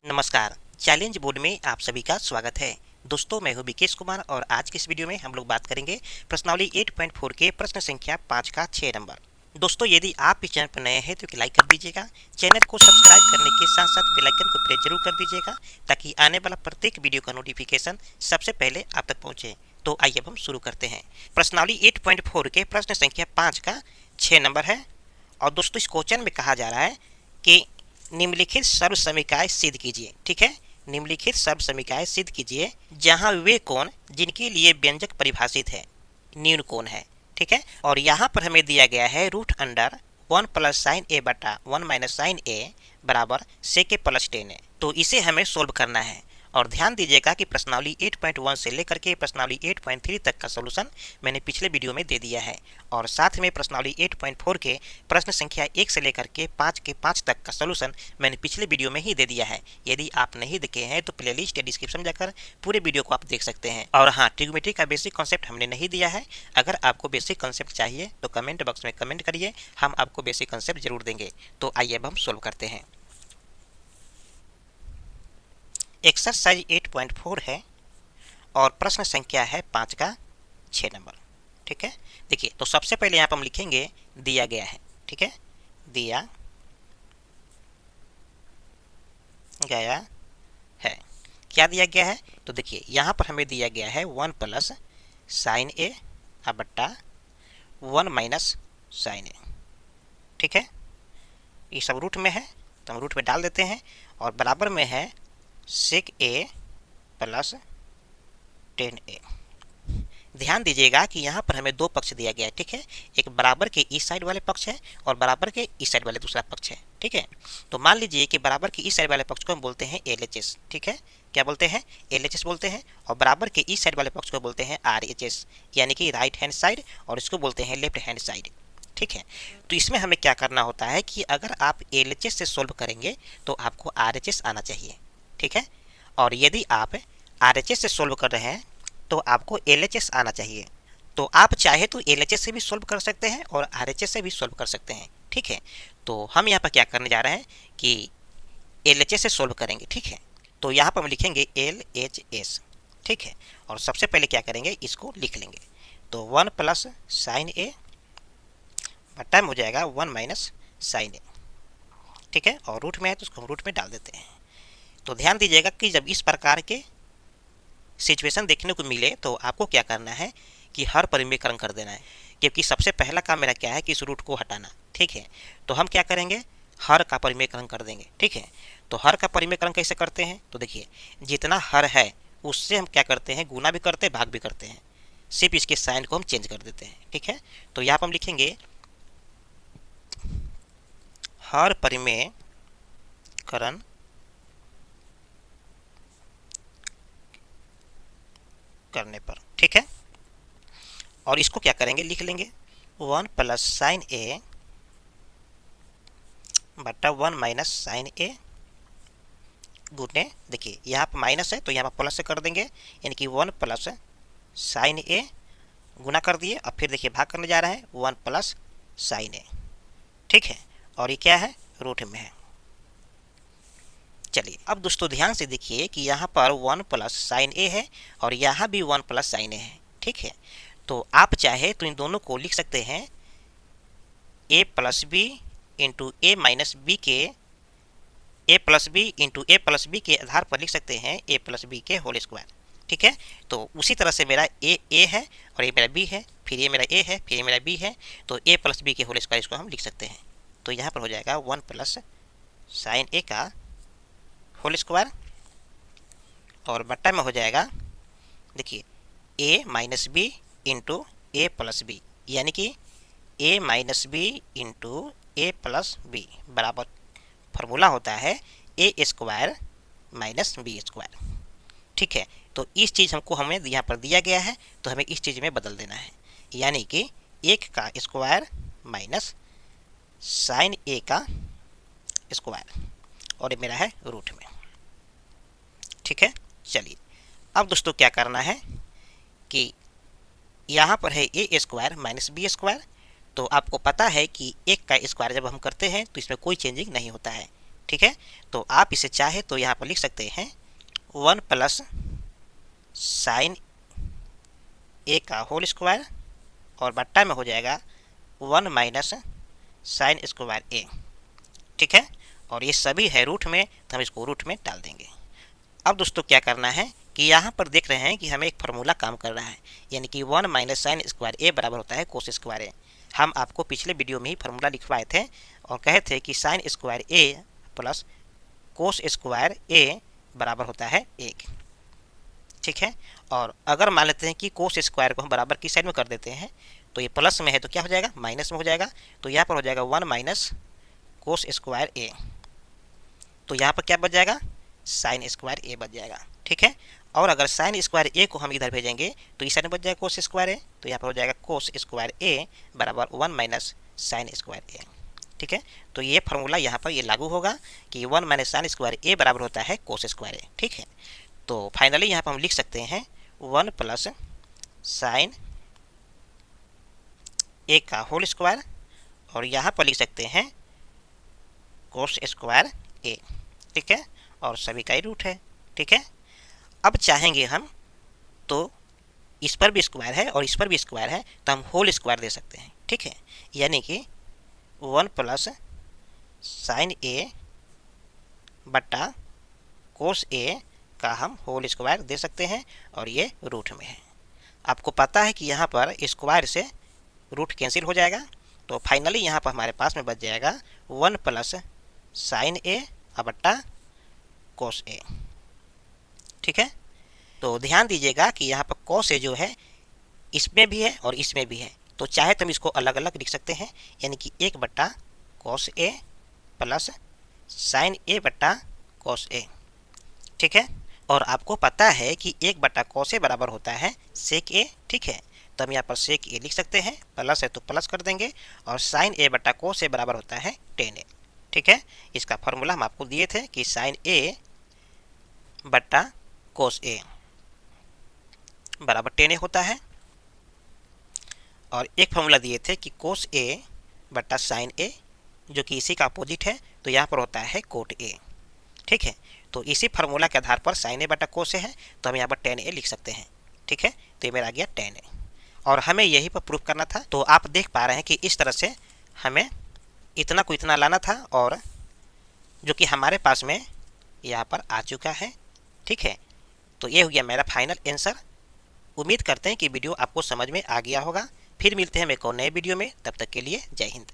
नमस्कार। Challenge board में आप सभी का स्वागत है। दोस्तों, मैं हूं विकेश कुमार और आज के इस वीडियो में हम लोग बात करेंगे प्रश्नावली 8.4 के प्रश्न संख्या 5 का 6 नंबर। दोस्तों, यदि आप इस चैनल पर नए हैं तो लाइक कर दीजिएगा। चैनल को सब्सक्राइब करने के साथ साथ बेल आइकन को प्रेस जरूर कर दीजिएगा ताकि आने वाला प्रत्येक वीडियो का नोटिफिकेशन सबसे पहले आप तक पहुंचे। तो आइए अब हम शुरू करते हैं। प्रश्नावली 8.4 के प्रश्न संख्या 5 का 6 नंबर है और दोस्तों इस क्वेश्चन में कहा जा रहा है कि निम्नलिखित सर्व समीकरण सिद्ध कीजिए। ठीक है, निम्नलिखित सर्व समीकरण सिद्ध कीजिए जहां वे कोण जिनके लिए व्यंजक परिभाषित है न्यून कोण है। ठीक है, और यहाँ पर हमें दिया गया है रूट अंडर 1 प्लस साइन ए बटा 1 माइनस साइन ए बराबर सेक प्लस 10 है। तो इसे हमें सोल्व करना है और ध्यान दीजिएगा कि प्रश्नावली 8.1 से लेकर के प्रश्नावली 8.3 तक का सॉल्यूशन मैंने पिछले वीडियो में दे दिया है और साथ में प्रश्नावली 8.4 के प्रश्न संख्या 1 से लेकर के 5 के 5 तक का सॉल्यूशन मैंने पिछले वीडियो में ही दे दिया है। यदि आप नहीं देखे हैं तो प्लेलिस्ट या डिस्क्रिप्शन जाकर पूरे वीडियो को आप देख सकते हैं। और हाँ, ट्रिग्नोमेट्री का बेसिक कॉन्सेप्ट हमने नहीं दिया है। अगर आपको बेसिक कॉन्सेप्ट चाहिए तो कमेंट बॉक्स में कमेंट करिए, हम आपको बेसिक कॉन्सेप्ट जरूर देंगे। तो आइए अब हम सोल्व करते हैं। एक्सरसाइज 8.4 है और प्रश्न संख्या है 5 का 6 नंबर। ठीक है, देखिए तो सबसे पहले यहाँ पर हम लिखेंगे दिया गया है। ठीक है, दिया गया है। क्या दिया गया है? तो देखिए यहाँ पर हमें दिया गया है 1 प्लस साइन ए बट्टा 1 माइनस साइन ए। ठीक है, ये सब रूट में है तो हम रूट में डाल देते हैं और बराबर में है सेक ए प्लस 10a। ध्यान दीजिएगा कि यहाँ पर हमें दो पक्ष दिया गया है। ठीक है, एक बराबर के इस साइड वाले पक्ष है और बराबर के इस साइड वाले दूसरा पक्ष है। ठीक है, तो मान लीजिए कि बराबर के इस साइड वाले पक्ष को हम बोलते हैं LHS। ठीक है, क्या बोलते हैं? LHS बोलते हैं। और बराबर के इस साइड वाले पक्ष को बोलते हैं RHS यानी कि राइट हैंड साइड, और इसको बोलते हैं लेफ्ट हैंड साइड। ठीक है, तो इसमें हमें क्या करना होता है कि अगर आप LHS से सोल्व करेंगे तो आपको RHS आना चाहिए। ठीक है, और यदि आप RHS से सोल्व कर रहे हैं तो आपको LHS आना चाहिए। तो आप चाहे तो LHS से भी सोल्व कर सकते हैं और RHS से भी सोल्व कर सकते हैं। ठीक है, तो हम यहाँ पर क्या करने जा रहे हैं कि LHS से सोल्व करेंगे। ठीक है, तो यहाँ पर हम लिखेंगे LHS। ठीक है, और सबसे पहले क्या करेंगे, इसको लिख लेंगे। तो 1 प्लस साइन ए बट्टा हो जाएगा 1 माइनस साइन ए। ठीक है, और रूट में है तो उसको हम रूट में डाल देते हैं। तो ध्यान दीजिएगा कि जब इस प्रकार के सिचुएशन देखने को मिले तो आपको क्या करना है कि हर परिमेयकरण कर देना है, क्योंकि सबसे पहला काम मेरा क्या है कि इस रूट को हटाना। ठीक है, तो हम क्या करेंगे, हर का परिमेयकरण कर देंगे। ठीक है, तो हर का परिमेयकरण कैसे करते हैं? तो देखिए जितना हर है उससे हम क्या करते हैं, गुना भी करते हैं, भाग भी करते हैं, सिर्फ इसके साइन को हम चेंज कर देते हैं। ठीक है, तो यहाँ पर हम लिखेंगे हर परिमेयकरण करने पर। ठीक है, और इसको क्या करेंगे, लिख लेंगे 1 प्लस साइन ए बटा 1 माइनस साइन ए गुने, देखिए यहाँ पर माइनस है तो यहाँ पर प्लस से कर देंगे, यानी कि 1 प्लस साइन ए गुना कर दिए और फिर देखिए भाग करने जा रहा है 1 प्लस साइन ए। ठीक है, और ये क्या है, रूट में है। चलिए अब दोस्तों ध्यान से देखिए कि यहाँ पर 1 प्लस साइन ए है और यहाँ भी 1 प्लस साइन ए है। ठीक है, तो आप चाहे तो इन दोनों को लिख सकते हैं a plus b into a minus b के, a plus b into a plus b के आधार पर लिख सकते हैं a प्लस बी के होल स्क्वायर। ठीक है, तो उसी तरह से मेरा a है और ये मेरा b है, फिर ये मेरा a है, फिर ये मेरा b है, तो a प्लस बी के होल स्क्वायर इसको हम लिख सकते हैं। तो यहाँ पर हो जाएगा 1 प्लस साइन ए का होल स्क्वायर और बट्टा में हो जाएगा, देखिए a minus b into a plus b, यानी कि a minus b into a plus b बराबर फॉर्मूला होता है a square minus b square. ठीक है, तो इस चीज़ हमको हमें यहाँ पर दिया गया है तो हमें इस चीज़ में बदल देना है, यानी कि 1 का स्क्वायर माइनस साइन ए का स्क्वायर और ये मेरा है रूट में। ठीक है, चलिए अब दोस्तों क्या करना है कि यहाँ पर है a square minus b square, तो आपको पता है कि 1 का स्क्वायर जब हम करते हैं तो इसमें कोई चेंजिंग नहीं होता है। ठीक है। तो आप इसे चाहे तो यहाँ पर लिख सकते हैं 1 प्लस साइन ए का होल स्क्वायर और बट्टा में हो जाएगा 1 माइनस साइन स्क्वायर ए, ठीक है। और ये सभी है रूट में, तो हम इसको रूट में डाल देंगे। अब दोस्तों क्या करना है कि यहाँ पर देख रहे हैं कि हमें एक फार्मूला काम कर रहा है, यानी कि 1 माइनस साइन स्क्वायर ए बराबर होता है कोस स्क्वायर ए। हम आपको पिछले वीडियो में ही फार्मूला लिखवाए थे और कहे थे कि साइन स्क्वायर ए प्लस कोस स्क्वायर ए बराबर होता है 1, ठीक है। और अगर मान लेते हैं कि कोस स्क्वायर को हम बराबर की साइड में कर देते हैं, तो ये प्लस में है तो क्या हो जाएगा, माइनस में हो जाएगा। तो यहाँ पर हो जाएगा 1 माइनस कोस स्क्वायर ए, तो यहाँ पर क्या बच जाएगा, साइन स्क्वायर ए बच जाएगा, ठीक है। और अगर साइन स्क्वायर ए को हम इधर भेजेंगे तो इस साइड में बच जाएगा कोस स्क्वायर ए, तो यहाँ पर हो जाएगा कोस स्क्वायर ए बराबर 1 माइनस साइन स्क्वायर ए, ठीक है। तो ये फार्मूला यहाँ पर ये लागू होगा कि 1 माइनस साइन स्क्वायर ए बराबर होता है कोस स्क्वायर ए, ठीक है। तो फाइनली यहाँ पर हम लिख सकते हैं 1 प्लस साइन ए का होल स्क्वायर और यहाँ पर लिख सकते हैं कोस स्क्वायर ए, ठीक है। और सभी का ही रूट है, ठीक है। अब चाहेंगे हम तो इस पर भी स्क्वायर है और इस पर भी स्क्वायर है, तो हम होल स्क्वायर दे सकते हैं, ठीक है। यानी कि 1 प्लस साइन ए बट्टा कोस ए का हम होल स्क्वायर दे सकते हैं और ये रूट में है। आपको पता है कि यहाँ पर स्क्वायर से रूट कैंसिल हो जाएगा, तो फाइनली यहाँ पर हमारे पास में बच जाएगा 1 प्लस साइन ए बट्टा कोस ए, ठीक है। तो ध्यान दीजिएगा कि यहाँ पर कोस ए जो है इसमें भी है और इसमें भी है, तो चाहे तो हम इसको अलग अलग लिख सकते हैं, यानी कि 1 बट्टा कोस ए प्लस साइन ए बट्टा कोस ए, ठीक है। और आपको पता है कि 1 बट्टा कोस ए बराबर होता है सेक ए, ठीक है। तो हम यहाँ पर सेक ए लिख सकते हैं, प्लस है तो प्लस कर देंगे, और साइन ए बट्टा कोस ए बराबर होता है टेन ए, ठीक है। इसका फॉर्मूला हम आपको दिए थे कि साइन ए बट्टा कोस ए बराबर टेन ए होता है, और एक फॉर्मूला दिए थे कि कोस ए बट्टा साइन ए जो कि इसी का अपोजिट है, तो यहाँ पर होता है कोट ए, ठीक है। तो इसी फार्मूला के आधार पर साइन ए बटा कोस ए है, तो हम यहाँ पर टेन ए लिख सकते हैं, ठीक है। तो ये मेरा आ गया टेन ए, और हमें यही पर प्रूफ करना था। तो आप देख पा रहे हैं कि इस तरह से हमें इतना को इतना लाना था, और जो कि हमारे पास में यहाँ पर आ चुका है, ठीक है। तो ये हो गया मेरा फाइनल आंसर। उम्मीद करते हैं कि वीडियो आपको समझ में आ गया होगा। फिर मिलते हैं एक और नए वीडियो में, तब तक के लिए जय हिंद।